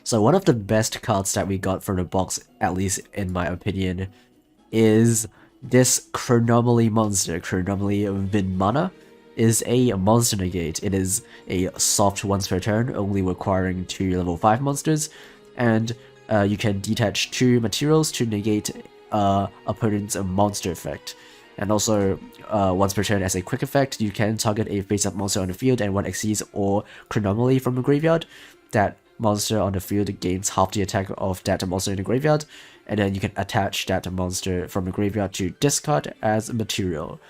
So one of the best cards that we got from the box, at least in my opinion, is this Chronomaly monster. Chronomaly Vinmana is a monster negate. It is a soft once per turn, only requiring 2 level 5 monsters, and you can detach 2 materials to negate opponent's monster effect. And also, once per turn as a quick effect, you can target a face-up monster on the field, and what exceeds or Chronomaly from the graveyard, that monster on the field gains half the attack of that monster in the graveyard, and then you can attach that monster from the graveyard to discard as material.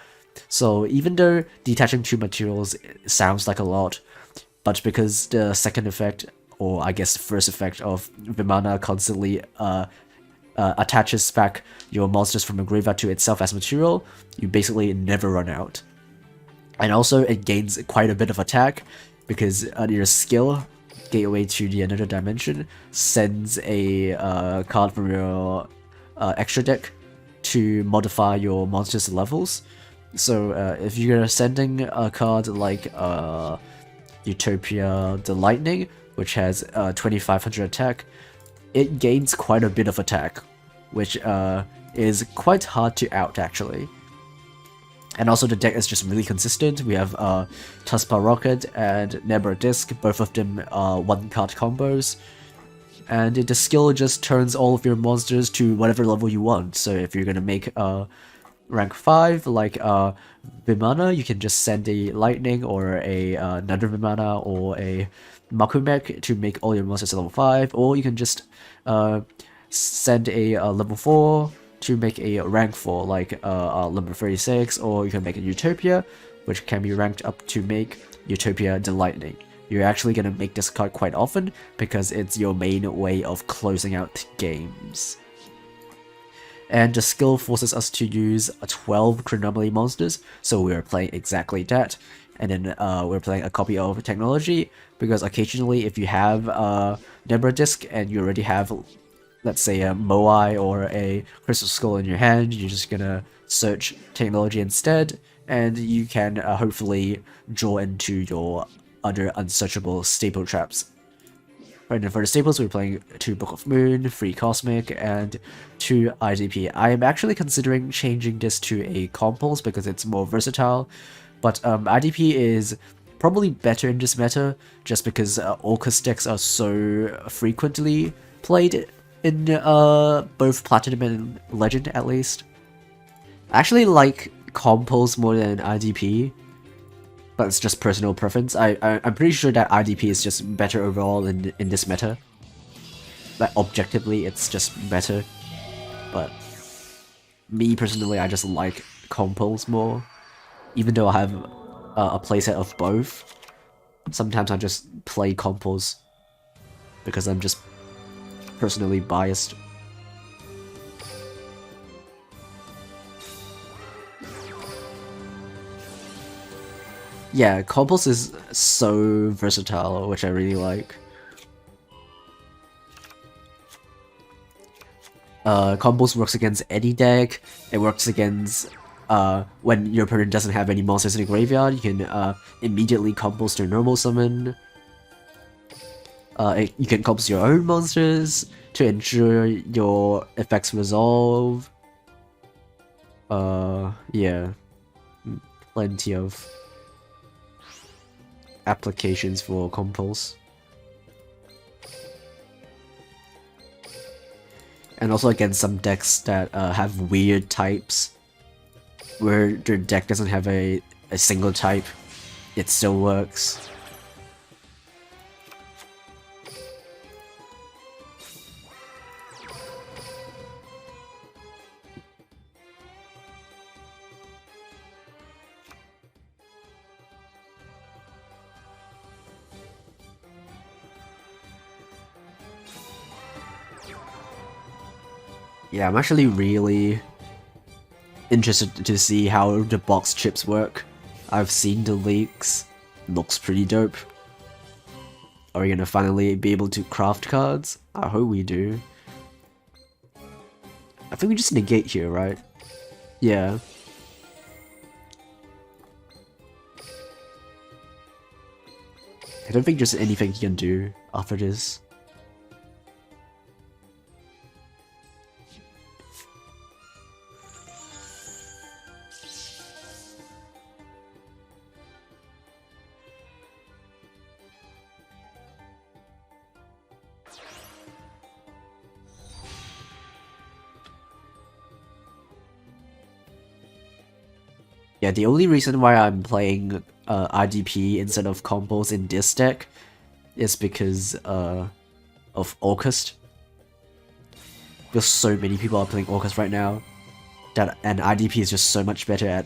So even though detaching 2 materials sounds like a lot, but because the second effect, or I guess the first effect of Vimana constantly attaches back your monsters from the graveyard to itself as material, you basically never run out. And also it gains quite a bit of attack, because your skill, Gateway to the Another Dimension, sends a card from your extra deck to modify your monster's levels. So if you're sending a card like Utopia the Lightning, which has 2500 attack, it gains quite a bit of attack, which is quite hard to out actually. And also the deck is just really consistent. We have Tuspa Rocket and Nebra Disc, both of them 1-card combos. And the skill just turns all of your monsters to whatever level you want. So if you're gonna make rank 5, like Vimana, you can just send a Lightning or another Vimana or a Makumek to make all your monsters level 5, or you can just send a level 4 to make a rank 4, like level 36, or you can make a Utopia, which can be ranked up to make Utopia the Lightning. You're actually going to make this card quite often, because it's your main way of closing out games. And the skill forces us to use 12 Chronomaly monsters, so we're playing exactly that. And then we're playing a copy of Technology, because occasionally if you have Nebra Disc and you already have, let's say, a Moai or a Crystal Skull in your hand, you're just gonna search Technology instead, and you can hopefully draw into your other unsearchable staple traps. Right, and for the staples, we're playing 2 Book of Moon, 3 Cosmic, and 2 IDP. I am actually considering changing this to a Compulse because it's more versatile, but IDP is probably better in this meta, just because Orcus decks are so frequently played in both Platinum and Legend, at least. I actually like Compulse more than IDP, but it's just personal preference. I'm pretty sure that IDP is just better overall in this meta. Like, objectively, it's just better. But me personally, I just like Compulse more. Even though I have a playset of both, sometimes I just play Compulse because I'm just personally biased. Yeah, Compulse is so versatile, which I really like. Compulse works against any deck. It works against when your opponent doesn't have any monsters in the graveyard. You can immediately Compulse their normal summon. You can Compulse your own monsters to ensure your effects resolve. Yeah, plenty of applications for Compulse. And also against some decks that have weird types, where their deck doesn't have a single type, it still works. Yeah, I'm actually really interested to see how the box chips work. I've seen the leaks. Looks pretty dope. Are we gonna finally be able to craft cards? I hope we do. I think we just negate here, right? Yeah. I don't think there's anything you can do after this. Yeah, the only reason why I'm playing IDP instead of combos in this deck is because of Orcust. Because so many people are playing Orcust right now, and IDP is just so much better at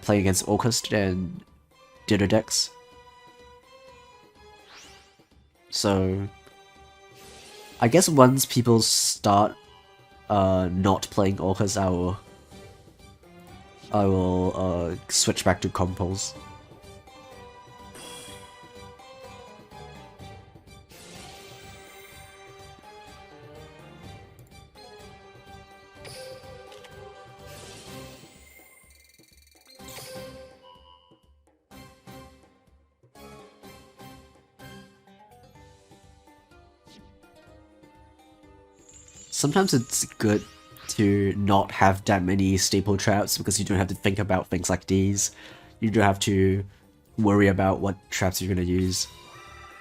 playing against Orcust than the other decks. So I guess once people start not playing Orcust, I will switch back to Compulse. Sometimes it's good to not have that many staple traps because you don't have to think about things like these. You don't have to worry about what traps you're gonna use.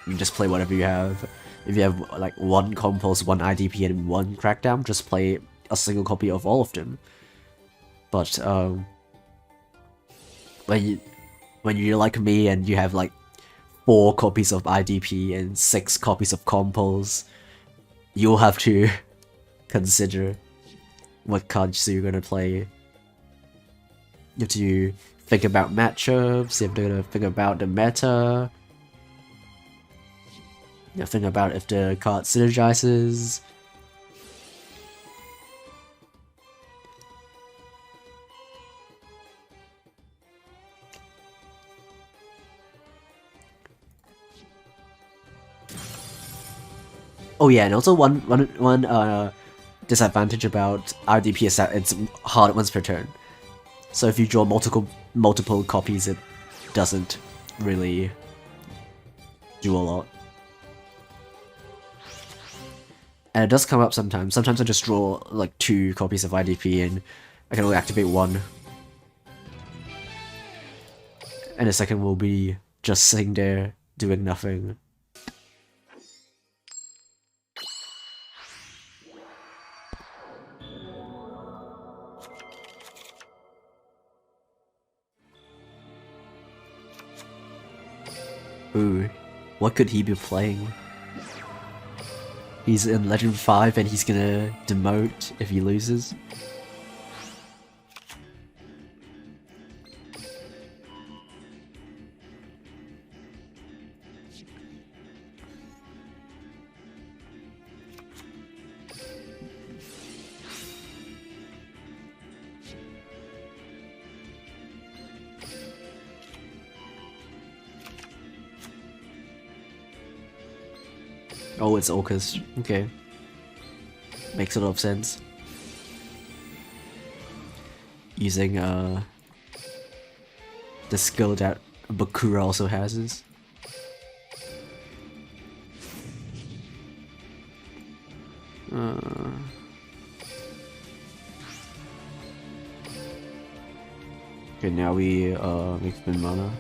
You just play whatever you have. If you have like one Compulse, one IDP, and one Crackdown, just play a single copy of all of them. But when you're like me and you have like 4 copies of IDP and 6 copies of Compulse, you'll have to consider what cards you're gonna play. You have to think about matchups, you have to think about the meta, you have to think about if the card synergizes. Oh yeah, and also one disadvantage about RDP is that it's hard once per turn. So if you draw multiple copies, it doesn't really do a lot. And it does come up sometimes. Sometimes I just draw like 2 copies of IDP and I can only activate 1. And the second will be just sitting there doing nothing. Ooh, what could he be playing? He's in Legend 5 and he's gonna demote if he loses. Oh, it's Orcust. Okay. Makes a lot of sense. Using the skill that Bakura also has is. Okay, now we make spin mana.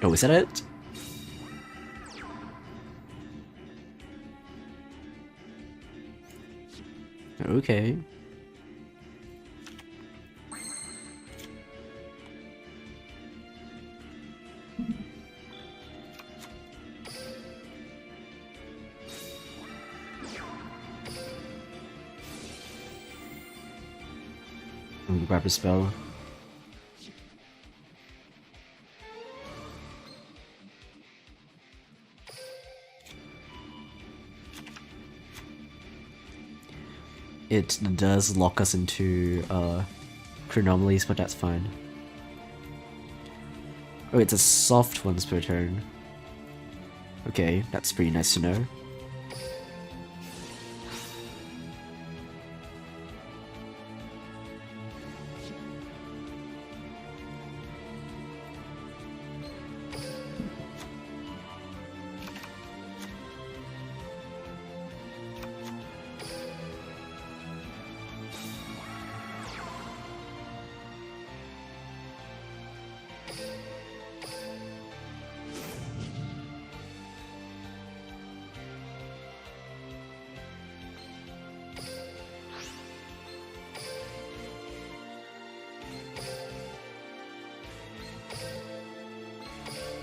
Oh, is that it? Okay. I'm gonna grab a spell. it does lock us into chronomalies, but that's fine. Oh, it's a soft once per turn. Okay, that's pretty nice to know.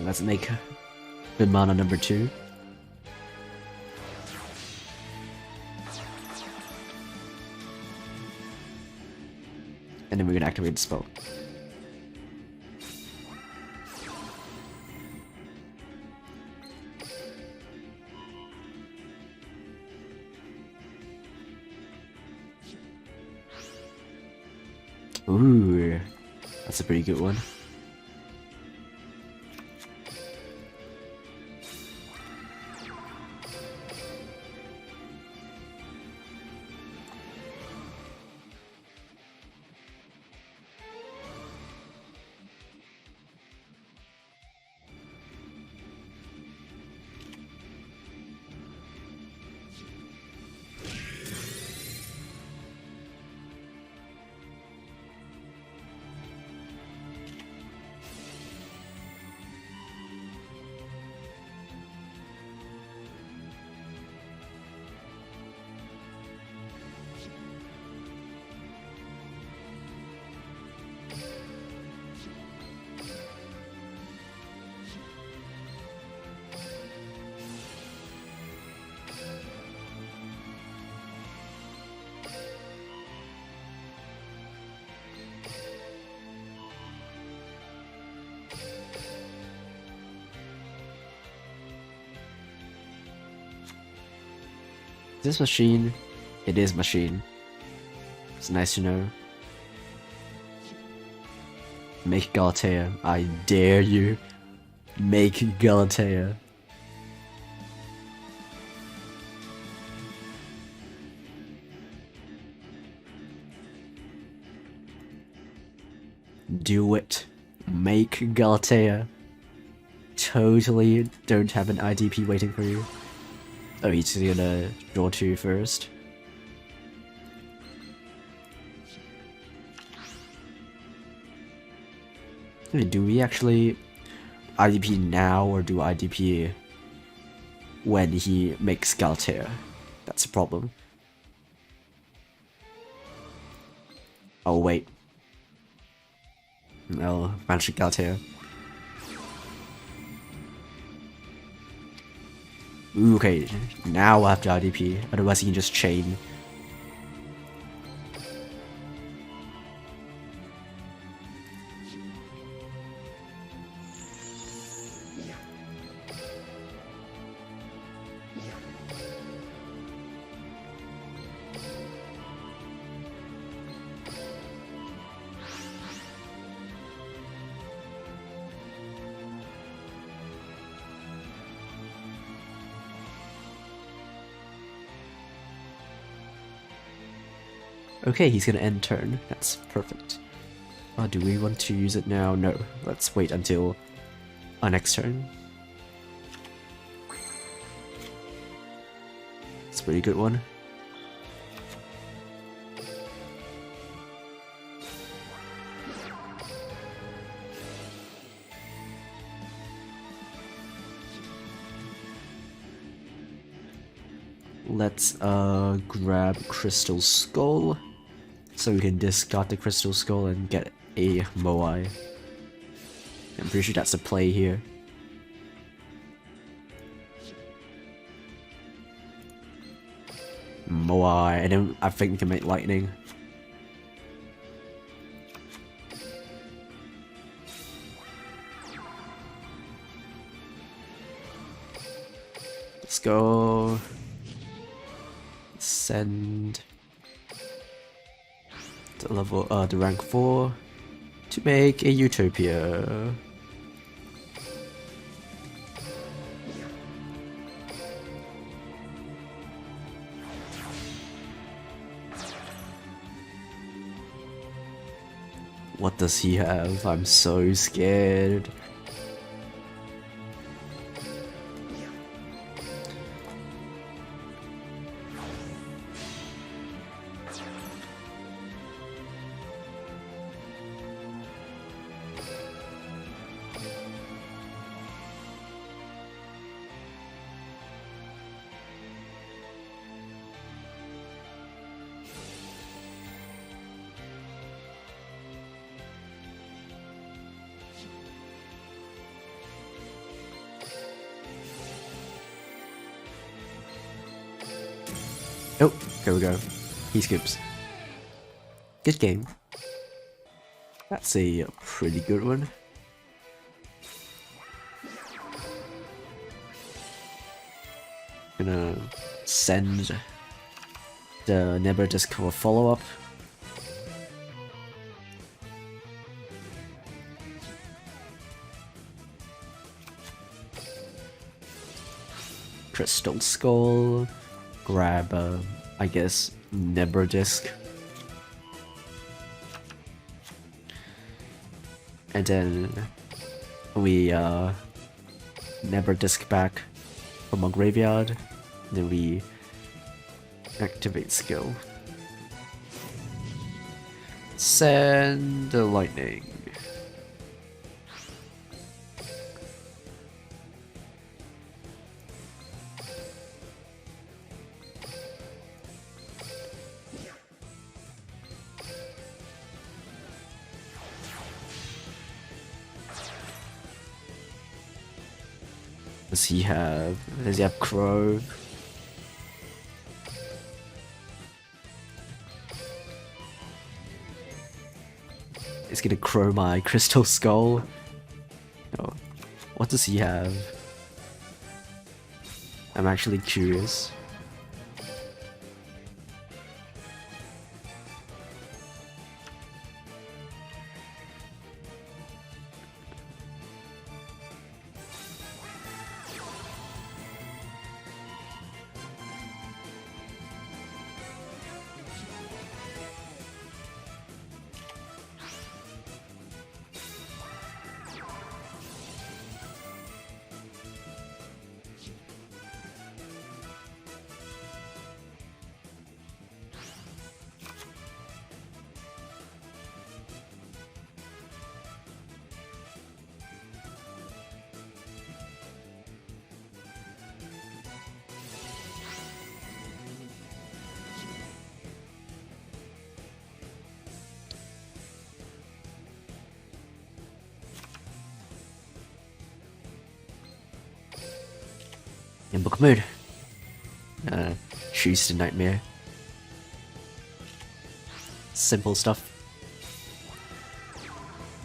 Let's make Vimana number 2. And then we're gonna activate the spell. Ooh, that's a pretty good one. This machine, it is machine. It's nice to know. Make Galatea. I dare you. Make Galatea. Do it. Make Galatea. Totally don't have an IDP waiting for you. Oh, he's gonna draw 2 first. Hey, do we actually IDP now or do IDP when he makes Galatea? That's a problem. Oh wait. No, Magic Galatea. Ooh, okay, now I have to IDP, otherwise he can just chain. Okay, he's gonna end turn. That's perfect. Do we want to use it now? No. Let's wait until our next turn. It's a pretty good one. Let's grab Crystal Skull. So we can discard the Crystal Skull and get a Moai. I'm pretty sure that's the play here. Moai, and then I think we can make Lightning. Let's go. Send. the rank 4 to make a Utopia. What does he have? I'm so scared. Oh, there we go. He skips. Good game. That's a pretty good one. Gonna send the Nebula Disc for a follow-up. Crystal Skull. Grab, I guess, Nebula Disc. And then we Nebula Disc back from our graveyard. Then we activate skill. Send the lightning. Does he have Crow? He's gonna Crow my Crystal Skull. Oh, what does he have? I'm actually curious. In book mode. Choose the Nightmare. Simple stuff.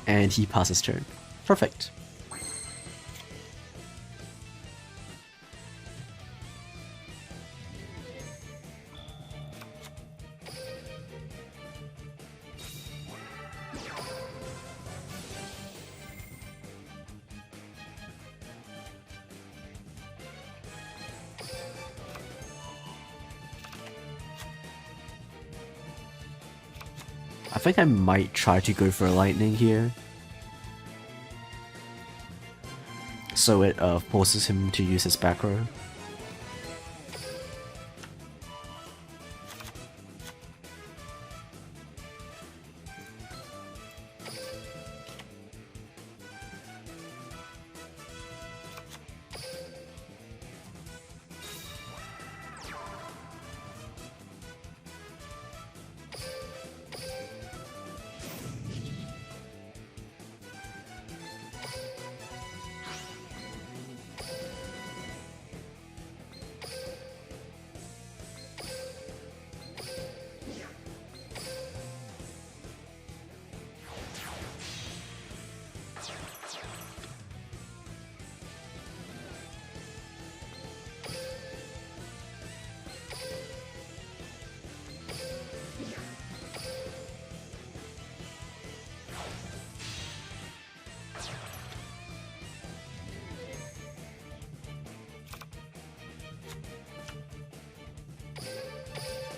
And he passes turn. Perfect. I think I might try to go for a lightning here. So it forces him to use his back row.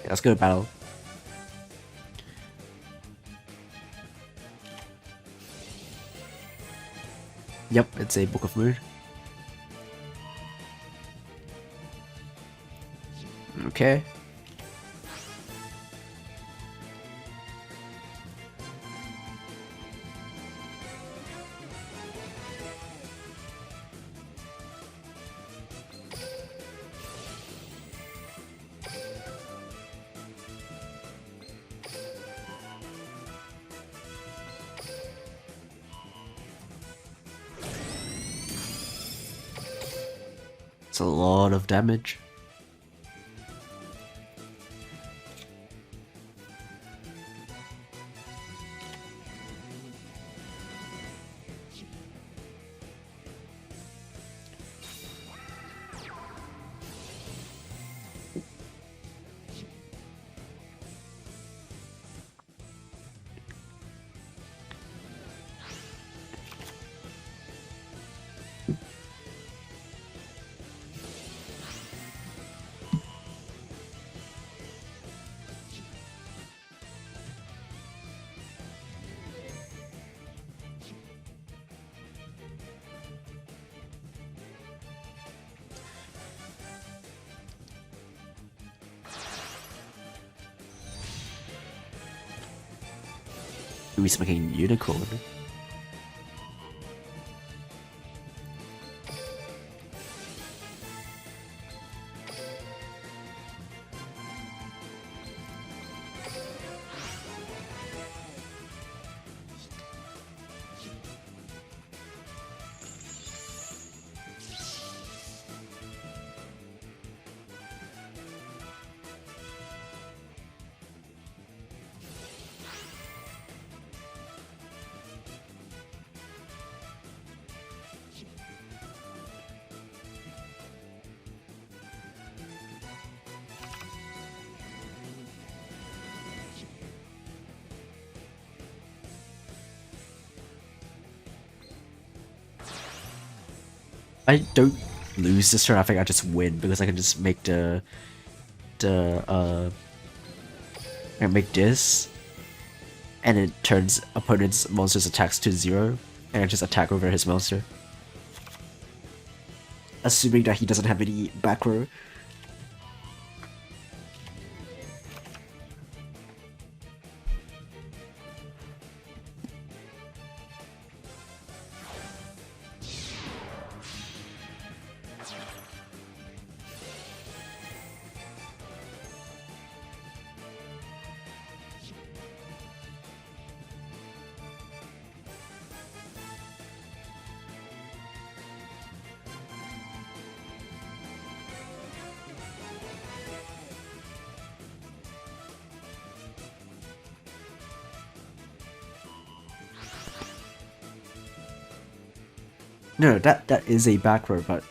let's go to battle. Yep, it's a Book of Moon. Okay. It's a lot of damage. He's making unicorn. I don't lose this turn, I think I just win because I can just make I can make this and it turns opponent's monster's attacks to 0 and I just attack over his monster. Assuming that he doesn't have any back row. No, that is a back row, but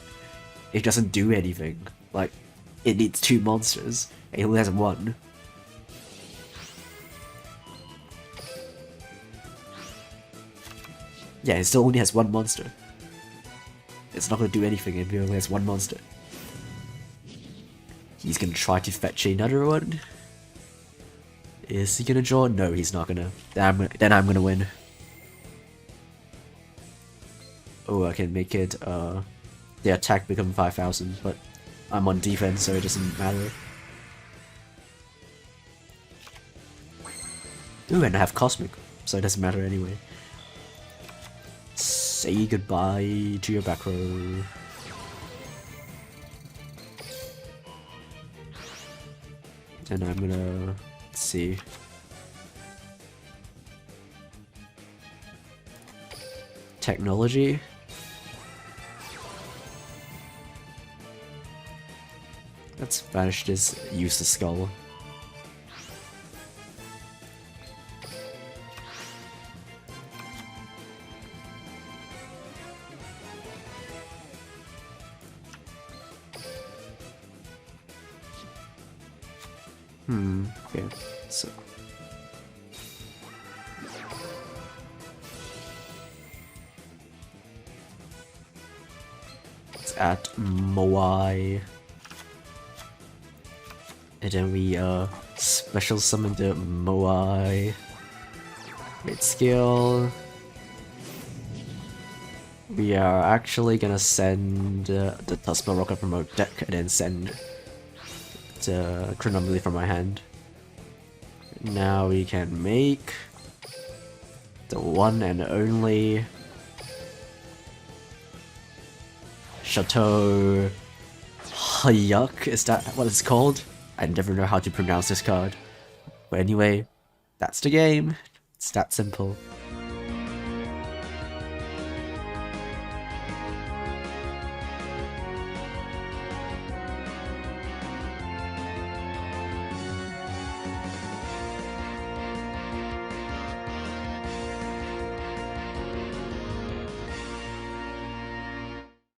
it doesn't do anything. Like, it needs 2 monsters, and he only has 1. Yeah, he still only has 1 monster. It's not gonna do anything if he only has 1 monster. He's gonna try to fetch another one. Is he gonna draw? No, he's not gonna. Then I'm gonna win. Oh, I can make it, the attack become 5,000, but I'm on defense, so it doesn't matter. Ooh, and I have Cosmic, so it doesn't matter anyway. Say goodbye to your back row. And I'm gonna, let's see. Technology. Let's banish this useless skull. Okay, so. Let's add Moai. And then we special summon the Moai. Great skill. We are actually gonna send the Tuskma Rocket from our deck and then send the Chronomelie from my hand. Now we can make the one and only Chateau Hayuk. Is that what it's called? I never know how to pronounce this card. But anyway, that's the game. It's that simple.